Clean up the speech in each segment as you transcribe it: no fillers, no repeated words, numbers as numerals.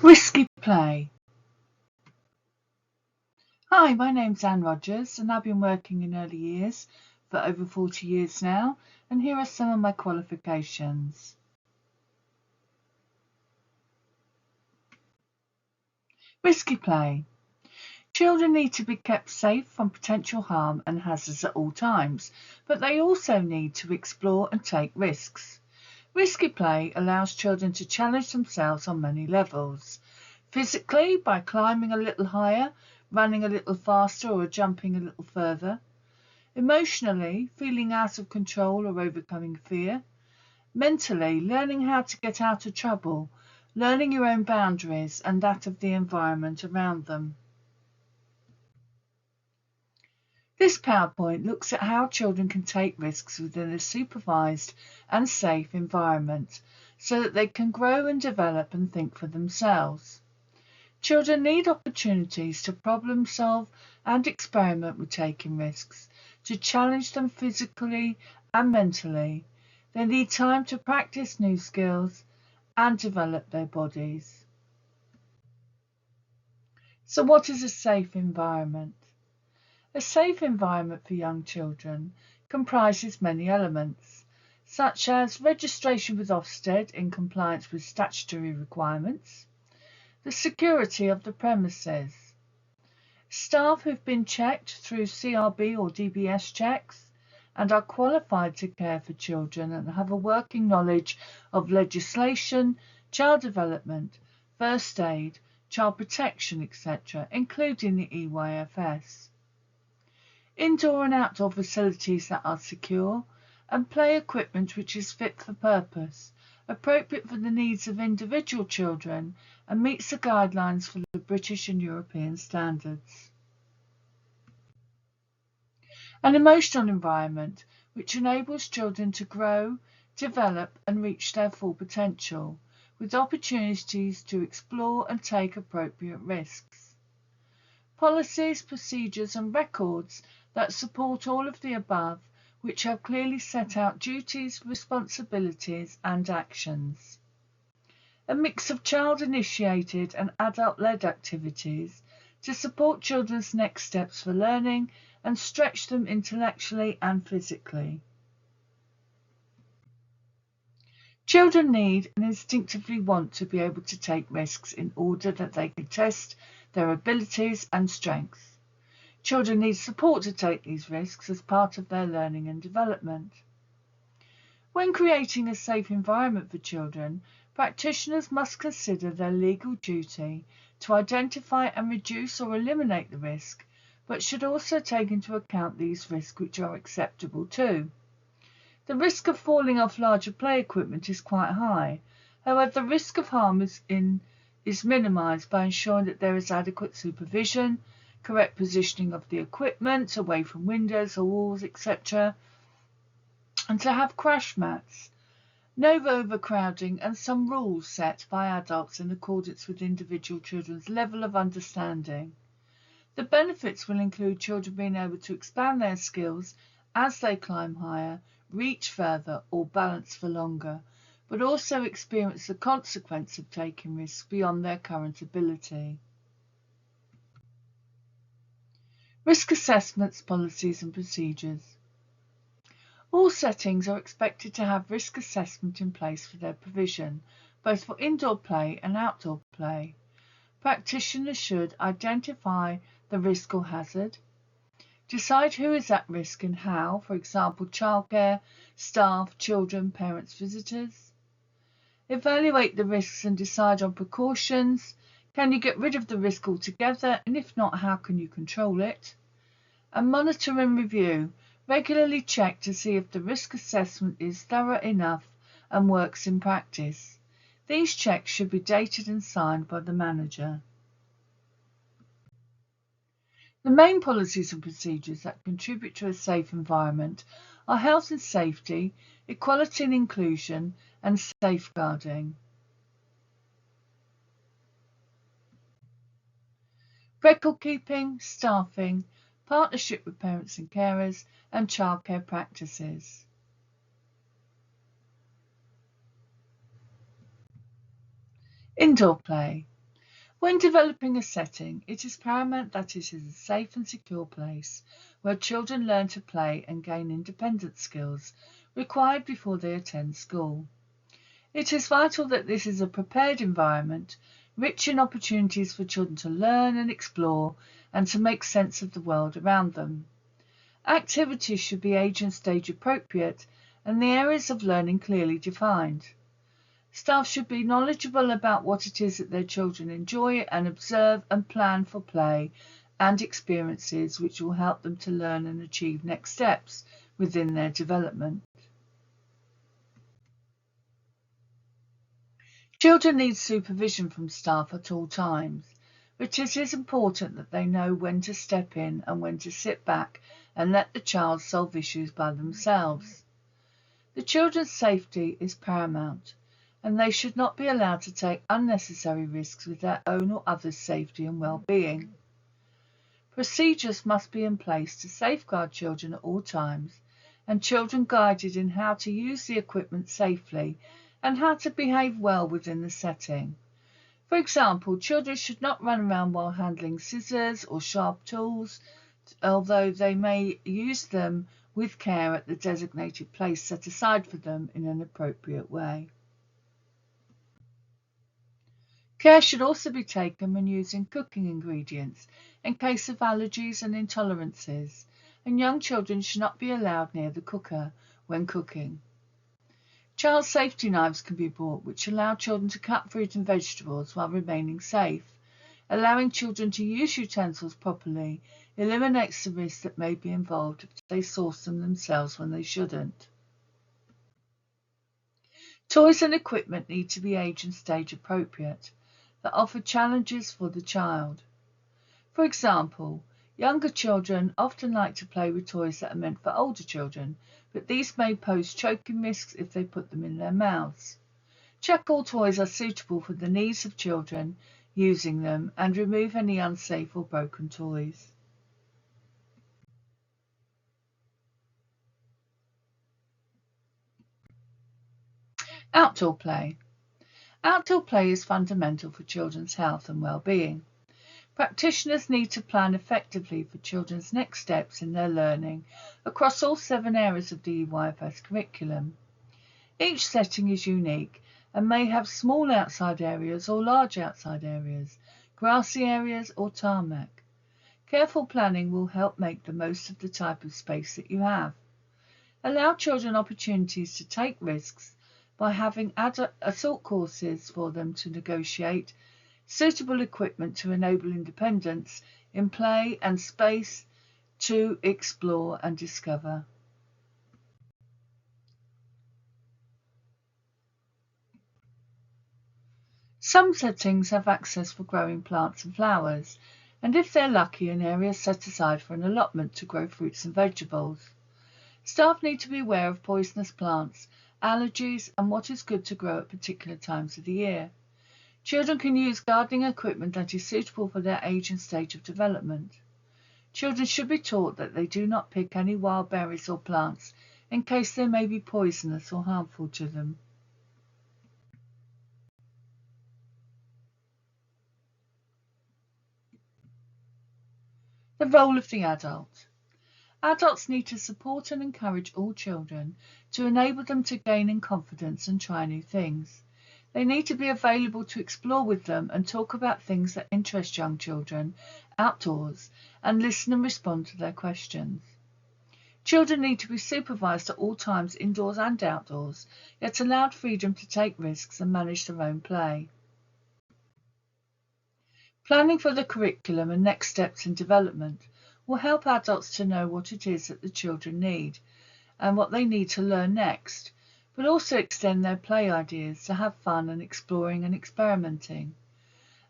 Risky play. Hi, my name's Anne Rogers and I've been working in early years for over 40 years now, and here are some of my qualifications. Risky play. Children need to be kept safe from potential harm and hazards at all times, but they also need to explore and take risks. Risky play allows children to challenge themselves on many levels. Physically, by climbing a little higher, running a little faster, or jumping a little further. Emotionally, feeling out of control or overcoming fear. Mentally, learning how to get out of trouble, learning your own boundaries and that of the environment around them. This PowerPoint looks at how children can take risks within a supervised and safe environment so that they can grow and develop and think for themselves. Children need opportunities to problem solve and experiment with taking risks, to challenge them physically and mentally. They need time to practice new skills and develop their bodies. So what is a safe environment? A safe environment for young children comprises many elements, such as registration with Ofsted in compliance with statutory requirements, the security of the premises, staff who've been checked through CRB or DBS checks and are qualified to care for children and have a working knowledge of legislation, child development, first aid, child protection, etc., including the EYFS. Indoor and outdoor facilities that are secure, and play equipment which is fit for purpose, appropriate for the needs of individual children, and meets the guidelines for the British and European standards. An emotional environment which enables children to grow, develop and reach their full potential, with opportunities to explore and take appropriate risks. Policies, procedures and records that support all of the above, which have clearly set out duties, responsibilities and actions. A mix of child-initiated and adult-led activities to support children's next steps for learning and stretch them intellectually and physically. Children need and instinctively want to be able to take risks in order that they can test their abilities and strengths. Children need support to take these risks as part of their learning and development. When creating a safe environment for children, practitioners must consider their legal duty to identify and reduce or eliminate the risk, but should also take into account these risks which are acceptable too. The risk of falling off larger play equipment is quite high. However, the risk of harm is minimised by ensuring that there is adequate supervision, correct positioning of the equipment away from windows or walls, etc., and to have crash mats, no overcrowding, and some rules set by adults in accordance with individual children's level of understanding. The benefits will include children being able to expand their skills as they climb higher, reach further or balance for longer, but also experience the consequence of taking risks beyond their current ability. Risk assessments, policies and procedures. All settings are expected to have risk assessment in place for their provision, both for indoor play and outdoor play. Practitioners should identify the risk or hazard, decide who is at risk and how, for example, childcare, staff, children, parents, visitors. Evaluate the risks and decide on precautions. Can you get rid of the risk altogether, and if not, how can you control it? And monitor and review. Regularly check to see if the risk assessment is thorough enough and works in practice. These checks should be dated and signed by the manager. The main policies and procedures that contribute to a safe environment are health and safety, equality and inclusion, and safeguarding. Record keeping, staffing, partnership with parents and carers, and childcare practices. Indoor play. When developing a setting, it is paramount that it is a safe and secure place where children learn to play and gain independent skills required before they attend school. It is vital that this is a prepared environment, rich in opportunities for children to learn and explore and to make sense of the world around them. Activities should be age and stage appropriate and the areas of learning clearly defined. Staff should be knowledgeable about what it is that their children enjoy and observe and plan for play and experiences which will help them to learn and achieve next steps within their development. Children need supervision from staff at all times, but it is important that they know when to step in and when to sit back and let the child solve issues by themselves. The children's safety is paramount, and they should not be allowed to take unnecessary risks with their own or others' safety and well-being. Procedures must be in place to safeguard children at all times, and children guided in how to use the equipment safely and how to behave well within the setting. For example, children should not run around while handling scissors or sharp tools, although they may use them with care at the designated place set aside for them in an appropriate way. Care should also be taken when using cooking ingredients in case of allergies and intolerances, and young children should not be allowed near the cooker when cooking. Child safety knives can be bought which allow children to cut fruit and vegetables while remaining safe. Allowing children to use utensils properly eliminates the risk that may be involved if they source them themselves when they shouldn't. Toys and equipment need to be age and stage appropriate, that offer challenges for the child. For example, younger children often like to play with toys that are meant for older children, but these may pose choking risks if they put them in their mouths. Check all toys are suitable for the needs of children using them and remove any unsafe or broken toys. Outdoor play. Outdoor play is fundamental for children's health and well-being. Practitioners need to plan effectively for children's next steps in their learning across all 7 areas of the EYFS curriculum. Each setting is unique and may have small outside areas or large outside areas, grassy areas or tarmac. Careful planning will help make the most of the type of space that you have. Allow children opportunities to take risks by having assault courses for them to negotiate, suitable equipment to enable independence in play and space to explore and discover. Some settings have access for growing plants and flowers, and if they're lucky, an area is set aside for an allotment to grow fruits and vegetables. Staff need to be aware of poisonous plants, allergies, and what is good to grow at particular times of the year. Children can use gardening equipment that is suitable for their age and stage of development. Children should be taught that they do not pick any wild berries or plants in case they may be poisonous or harmful to them. The role of the adult. Adults need to support and encourage all children to enable them to gain in confidence and try new things. They need to be available to explore with them and talk about things that interest young children outdoors and listen and respond to their questions. Children need to be supervised at all times indoors and outdoors, yet allowed freedom to take risks and manage their own play. Planning for the curriculum and next steps in development will help adults to know what it is that the children need and what they need to learn next, but also extend their play ideas to have fun and exploring and experimenting.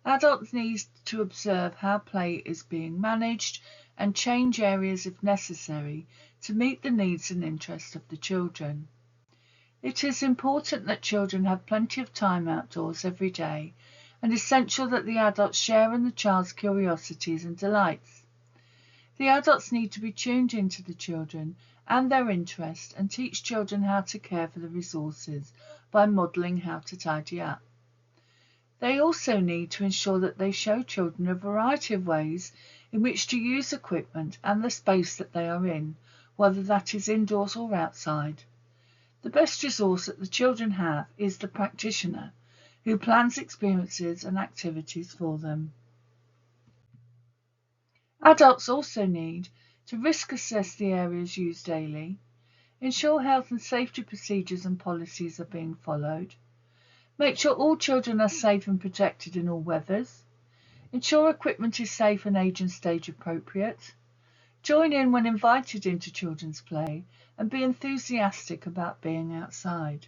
Adults need to observe how play is being managed and change areas if necessary to meet the needs and interests of the children. It is important that children have plenty of time outdoors every day and essential that the adults share in the child's curiosities and delights. The adults need to be tuned into the children and their interests and teach children how to care for the resources by modelling how to tidy up. They also need to ensure that they show children a variety of ways in which to use equipment and the space that they are in, whether that is indoors or outside. The best resource that the children have is the practitioner, who plans experiences and activities for them. Adults also need to risk assess the areas used daily, ensure health and safety procedures and policies are being followed, make sure all children are safe and protected in all weathers, ensure equipment is safe and age and stage appropriate, join in when invited into children's play, and be enthusiastic about being outside.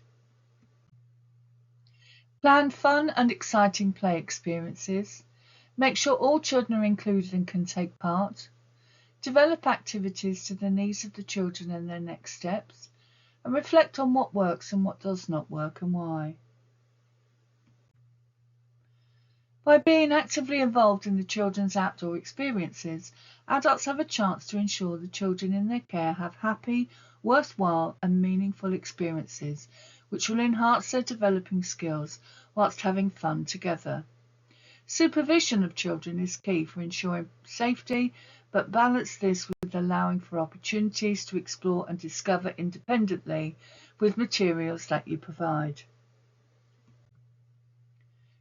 Plan fun and exciting play experiences. Make sure all children are included and can take part. Develop activities to the needs of the children and their next steps, and reflect on what works and what does not work and why. By being actively involved in the children's outdoor experiences, adults have a chance to ensure the children in their care have happy, worthwhile and meaningful experiences, which will enhance their developing skills whilst having fun together. Supervision of children is key for ensuring safety, but balance this with allowing for opportunities to explore and discover independently with materials that you provide.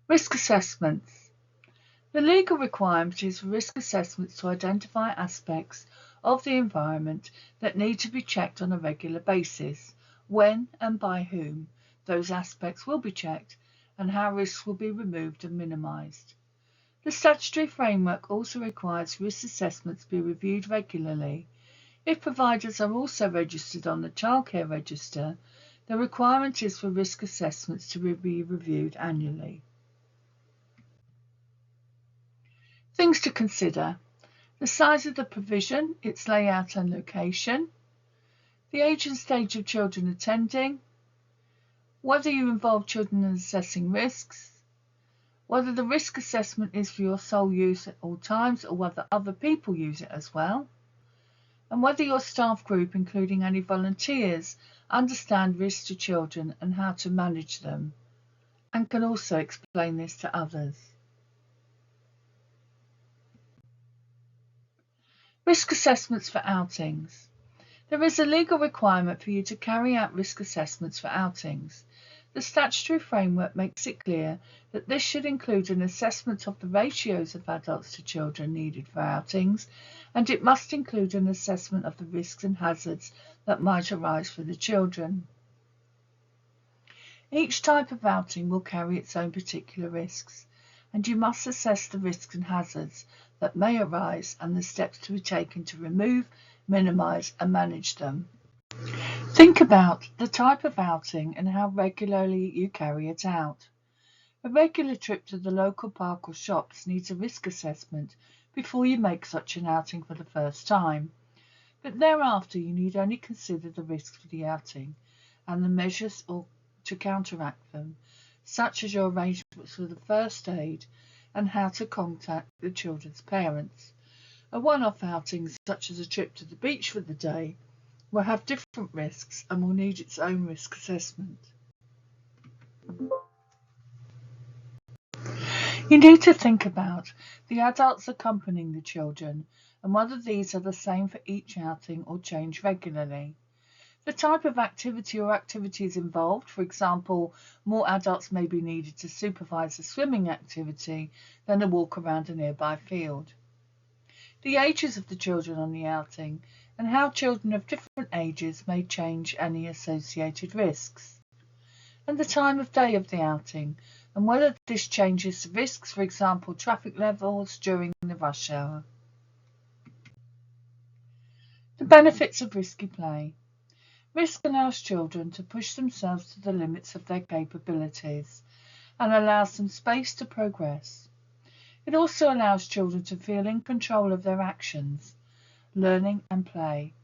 Risk assessments. The legal requirement is for risk assessments to identify aspects of the environment that need to be checked on a regular basis, when and by whom those aspects will be checked, and how risks will be removed and minimised. The statutory framework also requires risk assessments be reviewed regularly. If providers are also registered on the Childcare Register, the requirement is for risk assessments to be reviewed annually. Things to consider: the size of the provision, its layout and location, the age and stage of children attending, whether you involve children in assessing risks, whether the risk assessment is for your sole use at all times or whether other people use it as well, and whether your staff group, including any volunteers, understand risks to children and how to manage them, and can also explain this to others. Risk assessments for outings. There is a legal requirement for you to carry out risk assessments for outings. The statutory framework makes it clear that this should include an assessment of the ratios of adults to children needed for outings, and it must include an assessment of the risks and hazards that might arise for the children. Each type of outing will carry its own particular risks, and you must assess the risks and hazards that may arise and the steps to be taken to remove, minimise and manage them. Think about the type of outing and how regularly you carry it out. A regular trip to the local park or shops needs a risk assessment before you make such an outing for the first time, but thereafter you need only consider the risks for the outing and the measures to counteract them, such as your arrangements for the first aid and how to contact the children's parents. A one-off outing, such as a trip to the beach for the day, will have different risks and will need its own risk assessment. You need to think about the adults accompanying the children and whether these are the same for each outing or change regularly. The type of activity or activities involved, for example, more adults may be needed to supervise a swimming activity than a walk around a nearby field. The ages of the children on the outing and how children of different ages may change any associated risks. And the time of day of the outing and whether this changes the risks, for example, traffic levels during the rush hour. The benefits of risky play. Risk allows children to push themselves to the limits of their capabilities and allows them space to progress. It also allows children to feel in control of their actions, learning and play.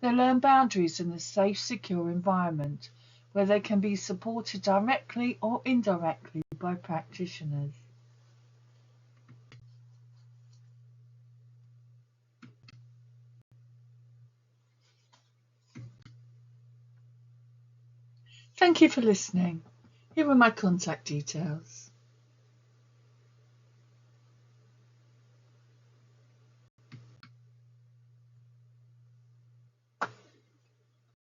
They learn boundaries in a safe, secure environment where they can be supported directly or indirectly by practitioners. Thank you for listening. Here are my contact details.